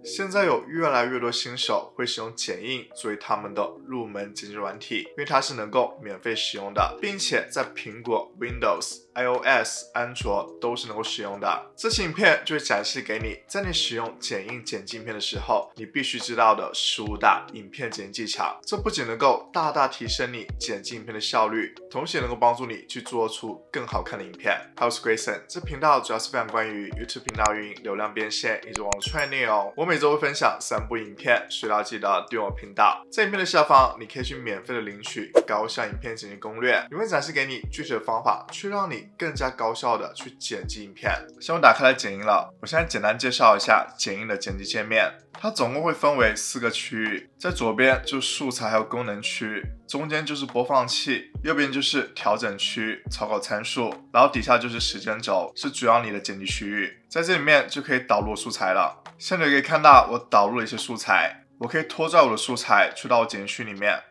现在有越来越多新手会使用剪映作为他们的入门剪辑软体，因为它是能够免费使用的，并且在苹果、Windows、iOS、安卓都是能够使用的。这期影片就会展示给你，在你使用剪映剪辑影片的时候，你必须知道的15大影片剪辑技巧。这不仅能够大大提升你剪辑影片的效率，同时也能够帮助你去做出更好看的影片。我是 Grayson， 这频道主要是分享关于 YouTube 频道运营、流量变现以及网络创业内容。我每周会分享3部影片，所以要记得订阅我频道。在影片的下方，你可以去免费的领取高效影片剪辑攻略，里面展示给你具体的方法，去让你更加高效的去剪辑影片。现在我打开了剪映了，我现在简单介绍一下剪映的剪辑界面。它总共会分为4个区域，在左边就是素材还有功能区，中间就是播放器，右边就是调整区、草稿参数，然后底下就是时间轴，是主要你的剪辑区域。在这里面就可以导入素材了。现在你可以看到我导入了一些素材，我可以拖拽我的素材去到我剪辑区里面，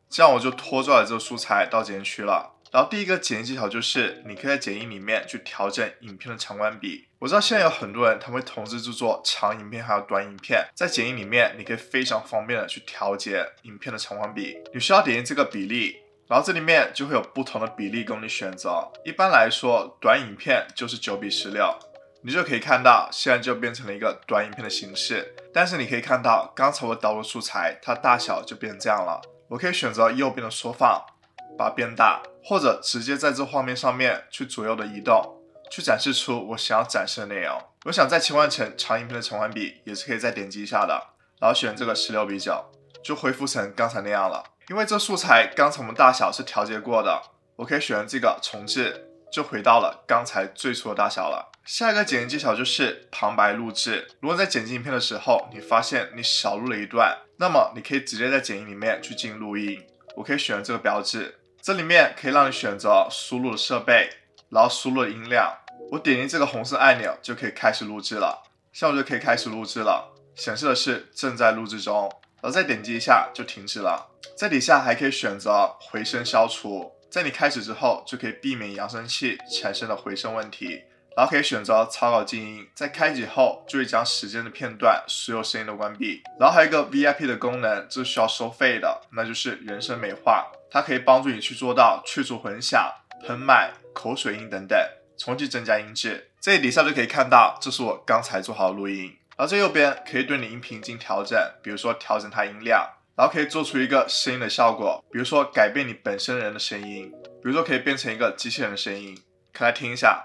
这样我就拖拽了这个素材到剪辑区了。然后第一个剪辑技巧就是，你可以在剪映里面去调整影片的长短比。我知道现在有很多人他们会同时制作长影片还有短影片，在剪映里面你可以非常方便的去调节影片的长短比。你需要点击这个比例，然后这里面就会有不同的比例供你选择。一般来说，短影片就是9:16，你就可以看到现在就变成了一个短影片的形式。但是你可以看到刚才我导入素材，它大小就变成这样了。我可以选择右边的缩放，把它变大，或者直接在这画面上面去左右的移动，去展示出我想要展示的内容。我想再切换成长影片的长短比，也是可以再点击一下的，然后选这个16:9，就恢复成刚才那样了。因为这素材刚才我们大小是调节过的，我可以选这个重置，就回到了刚才最初的大小了。下一个剪辑技巧就是旁白录制。如果在剪辑影片的时候，你发现你少录了一段，那么你可以直接在剪映里面去进行录音。我可以选这个标志，这里面可以让你选择输入的设备，然后输入的音量。我点击这个红色按钮就可以开始录制了，像我就可以开始录制了，显示的是正在录制中，然后再点击一下就停止了。在底下还可以选择回声消除，在你开始之后就可以避免扬声器产生的回声问题。然后可以选择草稿静音，在开启后就会将时间的片段所有声音都关闭。然后还有一个 VIP 的功能，这是需要收费的，那就是人声美化，它可以帮助你去做到去除混响、喷麦、口水音等等，从而增加音质。这里底下就可以看到，这是我刚才做好的录音。然后这右边可以对你音频进行调整，比如说调整它音量，然后可以做出一个声音的效果，比如说改变你本身人的声音，比如说可以变成一个机器人的声音，可以来听一下。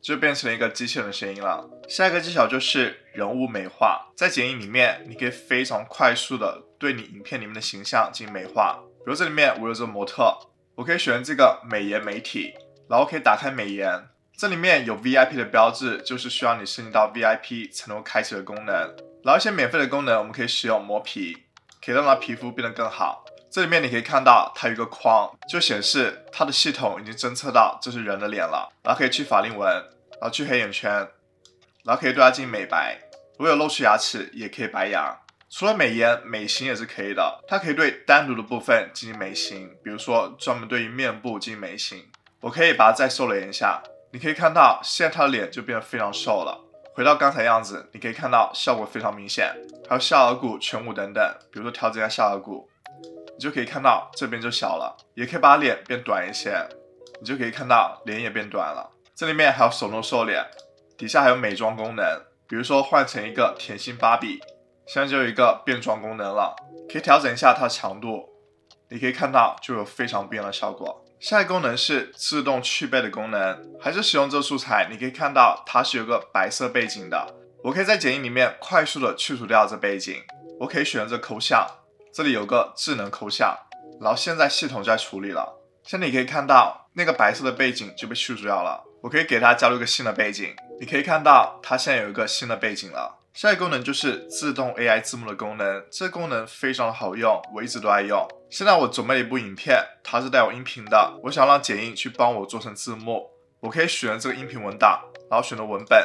就变成了一个机器人的声音了。下一个技巧就是人物美化，在剪映里面你可以非常快速的对你影片里面的形象进行美化。比如这里面我有这个模特，我可以选这个美颜媒体，然后可以打开美颜，这里面有 VIP 的标志，就是需要你升级到 VIP 才能够开启的功能。然后一些免费的功能，我们可以使用磨皮，可以让它皮肤变得更好。这里面你可以看到它有一个框，就显示它的系统已经侦测到这是人的脸了，然后可以去法令纹，然后去黑眼圈，然后可以对它进行美白。如果有露出牙齿也可以白牙。除了美颜，美型也是可以的，它可以对单独的部分进行美型，比如说专门对于面部进行美型。我可以把它再瘦脸一下，你可以看到现在它的脸就变得非常瘦了，回到刚才样子，你可以看到效果非常明显。还有下颌骨、颧骨等等，比如说调整一下下颌骨，你就可以看到这边就小了，也可以把脸变短一些，你就可以看到脸也变短了。这里面还有手动瘦脸，底下还有美妆功能，比如说换成一个甜心芭比，现在就有一个变装功能了，可以调整一下它的强度，你可以看到就有非常不一样的效果。下一个功能是自动去背的功能，还是使用这个素材，你可以看到它是有个白色背景的，我可以在剪映里面快速的去除掉这背景，我可以选择抠像，这里有个智能抠像，然后现在系统就在处理了。现在你可以看到那个白色的背景就被去除掉了，我可以给它加入一个新的背景，你可以看到它现在有一个新的背景了。下一个功能就是自动 AI 字幕的功能，这个功能非常的好用，我一直都在用。现在我准备了一部影片，它是带有音频的，我想让剪映去帮我做成字幕，我可以选这个音频文档，然后选择文本，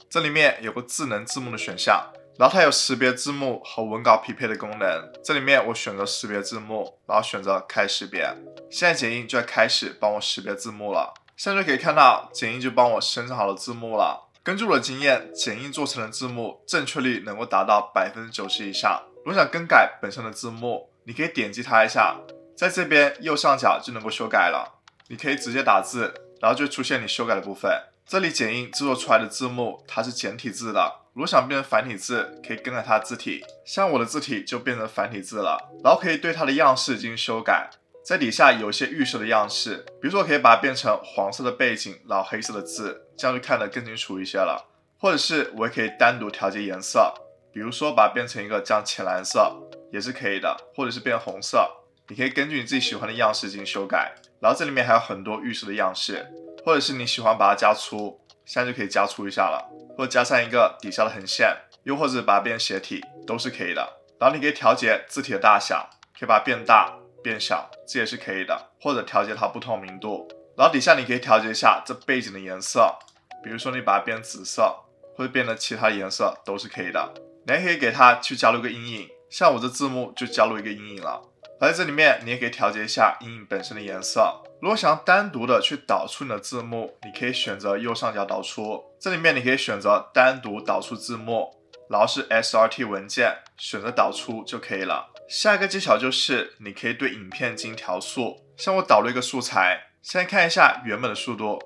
这里面有个智能字幕的选项，然后它有识别字幕和文稿匹配的功能，这里面我选择识别字幕，然后选择开识别，现在剪映就在开始帮我识别字幕了。现在就可以看到剪映就帮我生成好了字幕了，根据我的经验，剪映做成的字幕正确率能够达到90%以上。如果想更改本身的字幕，你可以点击它一下，在这边右上角就能够修改了。你可以直接打字，然后就出现你修改的部分。这里剪映制作出来的字幕它是简体字的，如果想变成繁体字，可以更改它的字体，像我的字体就变成繁体字了，然后可以对它的样式进行修改。在底下有一些预设的样式，比如说可以把它变成黄色的背景，然后黑色的字，这样就看得更清楚一些了。或者是我也可以单独调节颜色，比如说把它变成一个这样浅蓝色也是可以的，或者是变红色，你可以根据你自己喜欢的样式进行修改。然后这里面还有很多预设的样式，或者是你喜欢把它加粗，现在就可以加粗一下了，或者加上一个底下的横线，又或者把它变斜体都是可以的。然后你可以调节字体的大小，可以把它变大变小，这也是可以的，或者调节它不透明度。然后底下你可以调节一下这背景的颜色，比如说你把它变紫色，或者变成其他颜色都是可以的。你还可以给它去加入一个阴影，像我这字幕就加入一个阴影了。而在这里面你也可以调节一下阴影本身的颜色。如果想要单独的去导出你的字幕，你可以选择右上角导出，这里面你可以选择单独导出字幕，然后是 SRT 文件，选择导出就可以了。下一个技巧就是你可以对影片进行调速，像我导入一个素材，现在看一下原本的速度，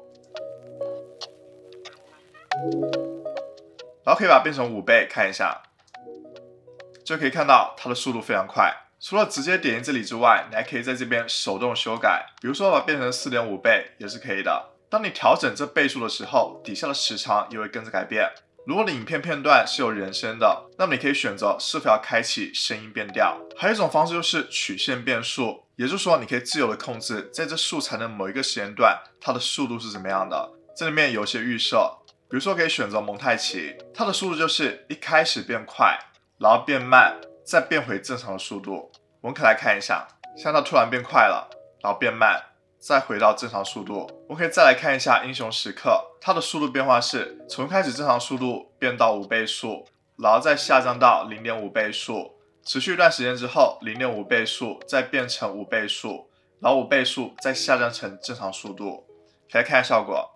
然后可以把它变成5倍看一下，就可以看到它的速度非常快。除了直接点击这里之外，你还可以在这边手动修改，比如说把它变成4.5倍也是可以的。当你调整这倍数的时候，底下的时长也会跟着改变。如果你影片片段是有人声的，那么你可以选择是否要开启声音变调。还有一种方式就是曲线变速，也就是说你可以自由的控制在这素材的某一个时间段它的速度是怎么样的。这里面有些预设，比如说可以选择蒙太奇，它的速度就是一开始变快，然后变慢，再变回正常的速度。我们可以来看一下，像它突然变快了，然后变慢，再回到正常速度。我们可以再来看一下英雄时刻，它的速度变化是从一开始正常速度变到5倍速，然后再下降到0.5倍速，持续一段时间之后0.5倍速再变成5倍速，然后5倍速再下降成正常速度。可以来看一下效果。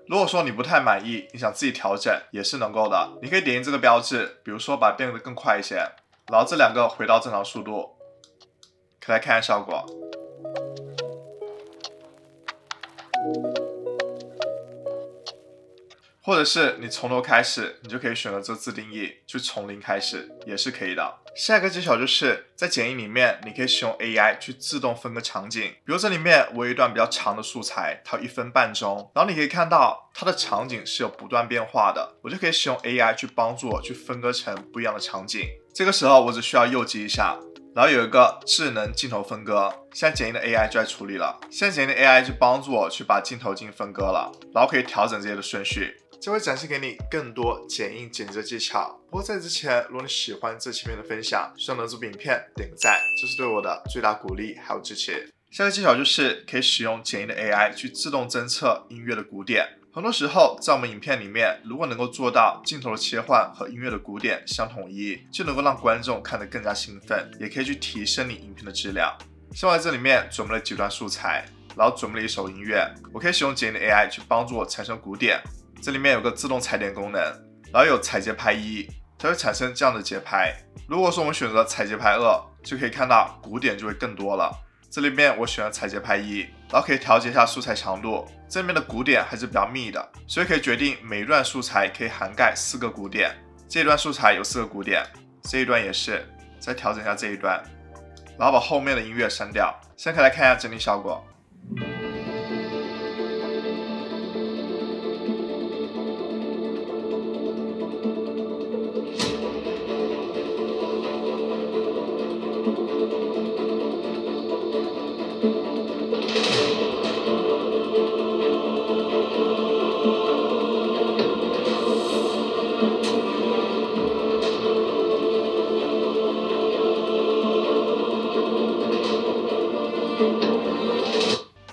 如果说你不太满意，你想自己调整也是能够的。你可以点击这个标志，比如说把它变得更快一些，然后这两个回到正常速度，可以来看一下效果。或者是你从头开始，你就可以选择这自定义，就从零开始也是可以的。下一个技巧就是在剪映里面，你可以使用 AI 去自动分割场景。比如这里面我有一段比较长的素材，它有1分半钟，然后你可以看到它的场景是有不断变化的，我就可以使用 AI 去帮助我去分割成不一样的场景。这个时候我只需要右击一下，然后有一个智能镜头分割，现在剪映的 AI 就在处理了。现在剪映的 AI 就帮助我去把镜头进行分割了，然后可以调整这些的顺序。这会展示给你更多剪映剪辑的技巧。不过在之前，如果你喜欢这期片的分享，希望能这部影片点个赞，这是对我的最大鼓励还有支持。下一个技巧就是可以使用剪映的 AI 去自动侦测音乐的鼓点。很多时候在我们影片里面，如果能够做到镜头的切换和音乐的鼓点相统一，就能够让观众看得更加兴奋，也可以去提升你影片的质量。像我在这里面准备了几段素材，然后准备了一首音乐，我可以使用剪映的 AI 去帮助我产生鼓点。这里面有个自动踩点功能，然后有踩节拍1，它会产生这样的节拍。如果说我们选择踩节拍2，就可以看到鼓点就会更多了。这里面我选了踩节拍1，然后可以调节一下素材长度。这里面的鼓点还是比较密的，所以可以决定每一段素材可以涵盖4个鼓点。这一段素材有4个鼓点，这一段也是。再调整一下这一段，然后把后面的音乐删掉。现在可以来看一下整体效果。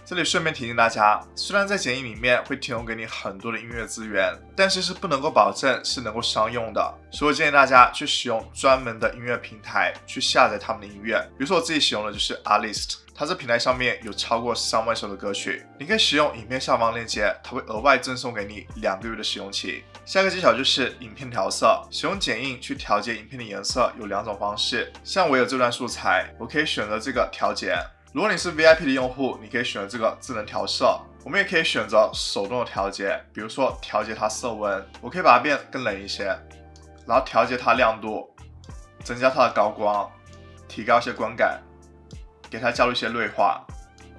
这里顺便提醒大家，虽然在剪映里面会提供给你很多的音乐资源，但是不能够保证是能够商用的，所以我建议大家去使用专门的音乐平台去下载他们的音乐。比如说我自己使用的就是 Artlist， 它这平台上面有超过3万首的歌曲，你可以使用影片下方链接，它会额外赠送给你2个月的试用期。下一个技巧就是影片调色，使用剪映去调节影片的颜色有2种方式，像我有这段素材，我可以选择这个调节。如果你是 VIP 的用户，你可以选择这个智能调色。我们也可以选择手动的调节，比如说调节它色温，我可以把它变更冷一些，然后调节它亮度，增加它的高光，提高一些观感，给它加入一些锐化，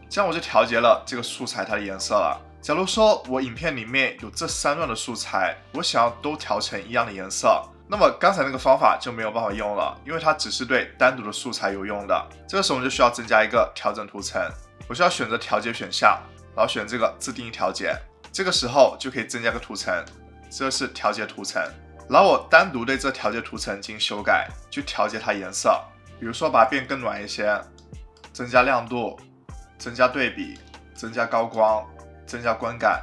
这样我就调节了这个素材它的颜色了。假如说我影片里面有这3段的素材，我想要都调成一样的颜色，那么刚才那个方法就没有办法用了，因为它只是对单独的素材有用的。这个时候我们就需要增加一个调整图层，我需要选择调节选项，然后选这个自定义调节，这个时候就可以增加个图层，这是调节图层，然后我单独对这调节图层进行修改，去调节它颜色，比如说把它变更暖一些，增加亮度，增加对比，增加高光，增加观感，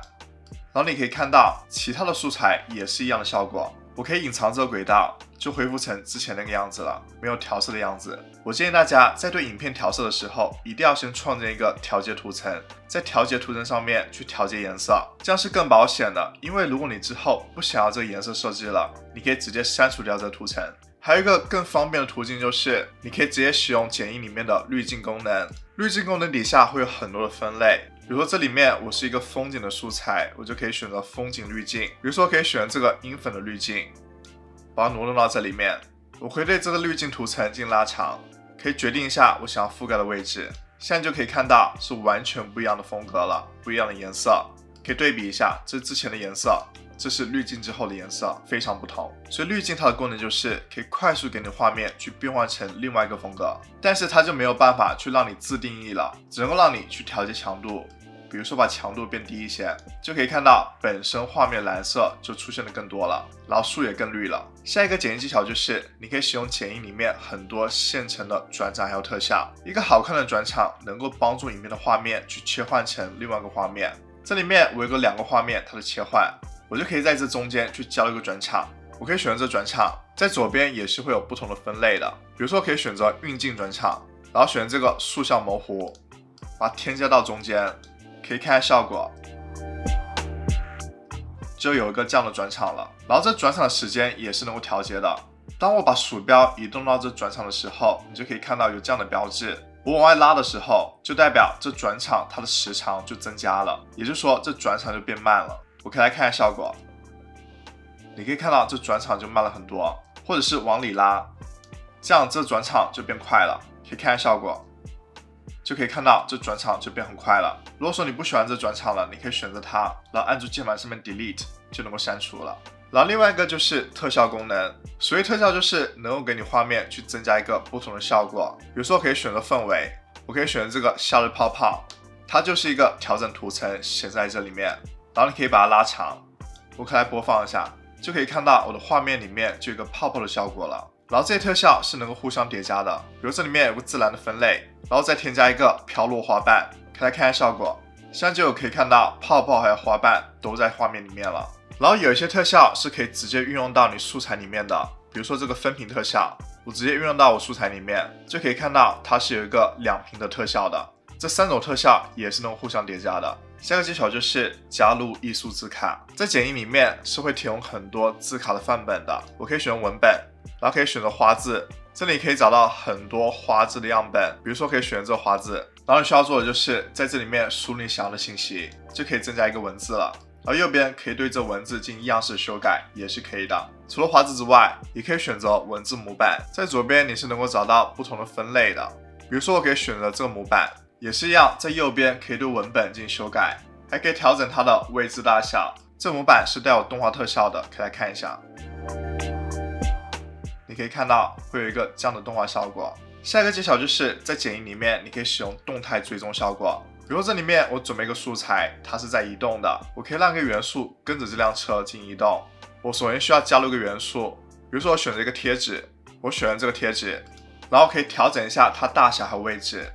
然后你可以看到其他的素材也是一样的效果。我可以隐藏这个轨道，就恢复成之前那个样子了，没有调色的样子。我建议大家在对影片调色的时候，一定要先创建一个调节图层，在调节图层上面去调节颜色，这样是更保险的。因为如果你之后不想要这个颜色设计了，你可以直接删除掉这个图层。还有一个更方便的途径就是，你可以直接使用剪映里面的滤镜功能。滤镜功能底下会有很多的分类，比如说这里面我是一个风景的素材，我就可以选择风景滤镜。比如说可以选这个银粉的滤镜，把它挪动到这里面。我会对这个滤镜图层进行拉长，可以决定一下我想要覆盖的位置。现在就可以看到是完全不一样的风格了，不一样的颜色。可以对比一下，这是之前的颜色，这是滤镜之后的颜色，非常不同。所以滤镜它的功能就是可以快速给你画面去变换成另外一个风格，但是它就没有办法去让你自定义了，只能够让你去调节强度。比如说把强度变低一些，就可以看到本身画面蓝色就出现的更多了，然后树也更绿了。下一个剪映技巧就是你可以使用剪映里面很多现成的转场还有特效，一个好看的转场能够帮助影片的画面去切换成另外一个画面。这里面我有个2个画面它的切换，我就可以在这中间去交一个转场。我可以选择这转场，在左边也是会有不同的分类的，比如说可以选择运镜转场，然后选这个塑像模糊，把它添加到中间，可以看下效果，就有一个这样的转场了。然后这转场的时间也是能够调节的。当我把鼠标移动到这转场的时候，你就可以看到有这样的标志。我往外拉的时候，就代表这转场它的时长就增加了，也就是说这转场就变慢了。我可以来看下效果，你可以看到这转场就慢了很多，或者是往里拉，这样这转场就变快了。可以看下效果，就可以看到这转场就变很快了。如果说你不喜欢这转场了，你可以选择它，然后按住键盘上面 Delete 就能够删除了。然后另外一个就是特效功能，所谓特效就是能够给你画面去增加一个不同的效果。比如说我可以选择氛围，我可以选择这个夏日泡泡，它就是一个调整图层显在这里面，然后你可以把它拉长，我可以来播放一下，就可以看到我的画面里面就有一个泡泡的效果了。然后这些特效是能够互相叠加的，比如这里面有个自然的分类，然后再添加一个飘落花瓣，可以来看一下效果，现在就可以看到泡泡还有花瓣都在画面里面了。然后有一些特效是可以直接运用到你素材里面的，比如说这个分屏特效，我直接运用到我素材里面，就可以看到它是有一个2屏的特效的。这3种特效也是能互相叠加的。下个技巧就是加入艺术字卡，在剪映里面是会提供很多字卡的范本的，我可以选文本，然后可以选择花字，这里可以找到很多花字的样本，比如说可以选择这个花字，然后你需要做的就是在这里面输入你想要的信息，就可以增加一个文字了。而右边可以对这文字进行样式修改，也是可以的。除了花字之外，也可以选择文字模板，在左边你是能够找到不同的分类的，比如说我可以选择这个模板，也是一样，在右边可以对文本进行修改，还可以调整它的位置大小。这模板是带有动画特效的，可以来看一下，你可以看到会有一个这样的动画效果。下一个技巧就是在剪映里面，你可以使用动态追踪效果。比如这里面我准备一个素材，它是在移动的，我可以让一个元素跟着这辆车进行移动。我首先需要加入一个元素，比如说我选择一个贴纸，我选了这个贴纸，然后可以调整一下它大小和位置，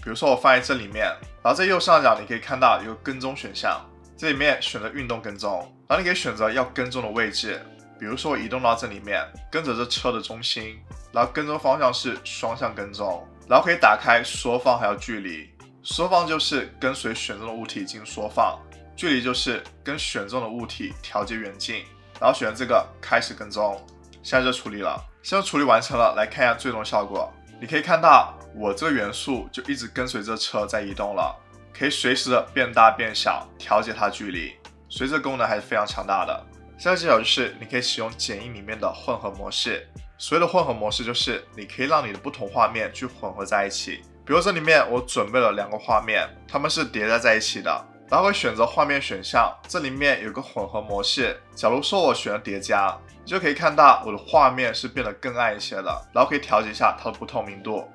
比如说我放在这里面，然后在右上角你可以看到有个跟踪选项，这里面选择运动跟踪，然后你可以选择要跟踪的位置，比如说我移动到这里面，跟着这车的中心，然后跟踪方向是双向跟踪，然后可以打开缩放还有距离，缩放就是跟随选中的物体进行缩放，距离就是跟选中的物体调节远近，然后选这个开始跟踪，现在就处理了，现在处理完成了，来看一下最终效果，你可以看到我这个元素就一直跟随这车在移动了，可以随时的变大变小，调节它距离，所以这个功能还是非常强大的。下个技巧就是你可以使用剪映里面的混合模式，所谓的混合模式就是你可以让你的不同画面去混合在一起，比如这里面我准备了2个画面，它们是叠在一起的，然后会选择画面选项，这里面有个混合模式，假如说我选了叠加，你就可以看到我的画面是变得更暗一些的，然后可以调节一下它的不透明度，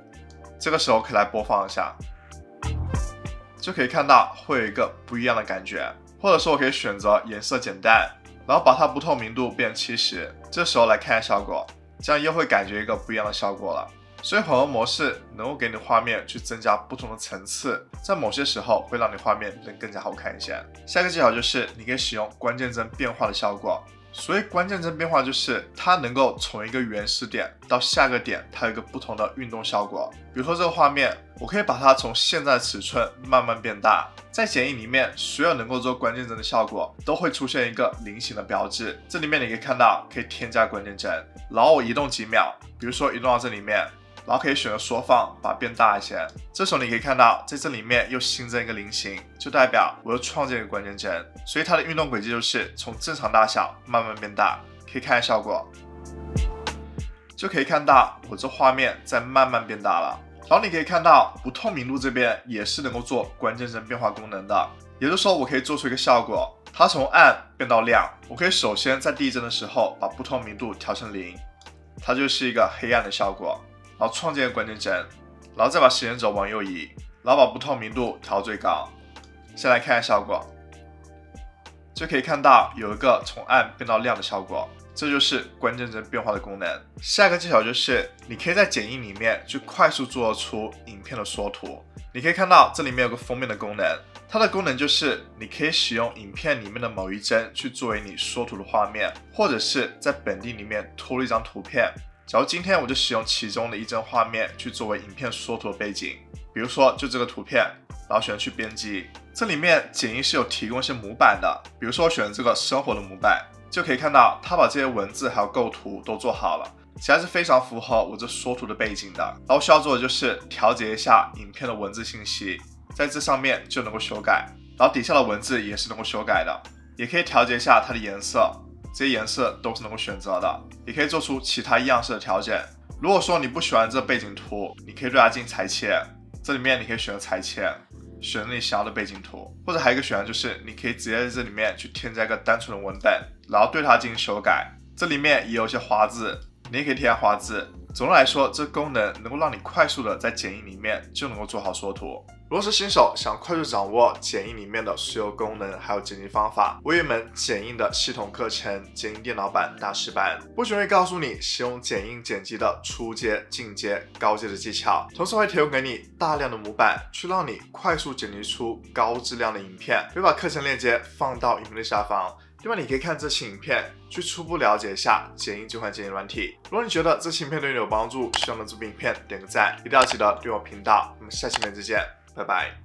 这个时候可以来播放一下，就可以看到会有一个不一样的感觉，或者说我可以选择颜色减淡，然后把它不透明度变70，这时候来看一下效果，这样又会感觉一个不一样的效果了。所以混合模式能够给你画面去增加不同的层次，在某些时候会让你画面变得更加好看一些。下一个技巧就是你可以使用关键帧变化的效果，所以关键帧变化就是它能够从一个原始点到下个点，它有一个不同的运动效果。比如说这个画面，我可以把它从现在的尺寸慢慢变大，在剪映里面，所有能够做关键帧的效果都会出现一个菱形的标志。这里面你可以看到可以添加关键帧，然后我移动几秒，比如说移动到这里面，然后可以选择缩放，把它变大一些。这时候你可以看到，在这里面又新增一个菱形，就代表我又创建一个关键帧。所以它的运动轨迹就是从正常大小慢慢变大，可以看下效果，就可以看到我这画面在慢慢变大了。然后你可以看到不透明度这边也是能够做关键帧变化功能的，也就是说我可以做出一个效果，它从暗变到亮。我可以首先在第一帧的时候把不透明度调成0，它就是一个黑暗的效果。然后创建一个关键帧，然后再把时间轴往右移，然后把不透明度调最高。先来看一下效果，就可以看到有一个从暗变到亮的效果，这就是关键帧变化的功能。下一个技巧就是你可以在剪映里面去快速做出影片的缩图。你可以看到这里面有个封面的功能，它的功能就是你可以使用影片里面的某一帧去作为你缩图的画面，或者是在本地里面拖入一张图片。假如今天我就使用其中的一帧画面去作为影片缩图的背景，比如说就这个图片，然后选择去编辑，这里面剪映是有提供一些模板的，比如说我选这个生活的模板，就可以看到它把这些文字还有构图都做好了，其实是非常符合我这缩图的背景的。然后需要做的就是调节一下影片的文字信息，在这上面就能够修改，然后底下的文字也是能够修改的，也可以调节一下它的颜色，这些颜色都是能够选择的，也可以做出其他样式的调整。如果说你不喜欢这背景图，你可以对它进行裁切，这里面你可以选择裁切，选择你想要的背景图，或者还有一个选项就是你可以直接在这里面去添加一个单纯的文本，然后对它进行修改。这里面也有一些花字，你也可以添加花字。总的来说，这功能能够让你快速的在剪映里面就能够做好缩图。如果是新手想快速掌握剪映里面的所有功能还有剪辑方法，我有一门剪映的系统课程剪映电脑版大师班，不仅会告诉你使用剪映剪辑的初阶、进阶、高阶的技巧，同时会提供给你大量的模板，去让你快速剪辑出高质量的影片。会把课程链接放到影片的下方，另外你可以看这期影片去初步了解一下剪映这款剪辑软体。如果你觉得这期影片对你有帮助，希望能这部影片点个赞，一定要记得订阅我频道。我们下期影片再见，拜拜。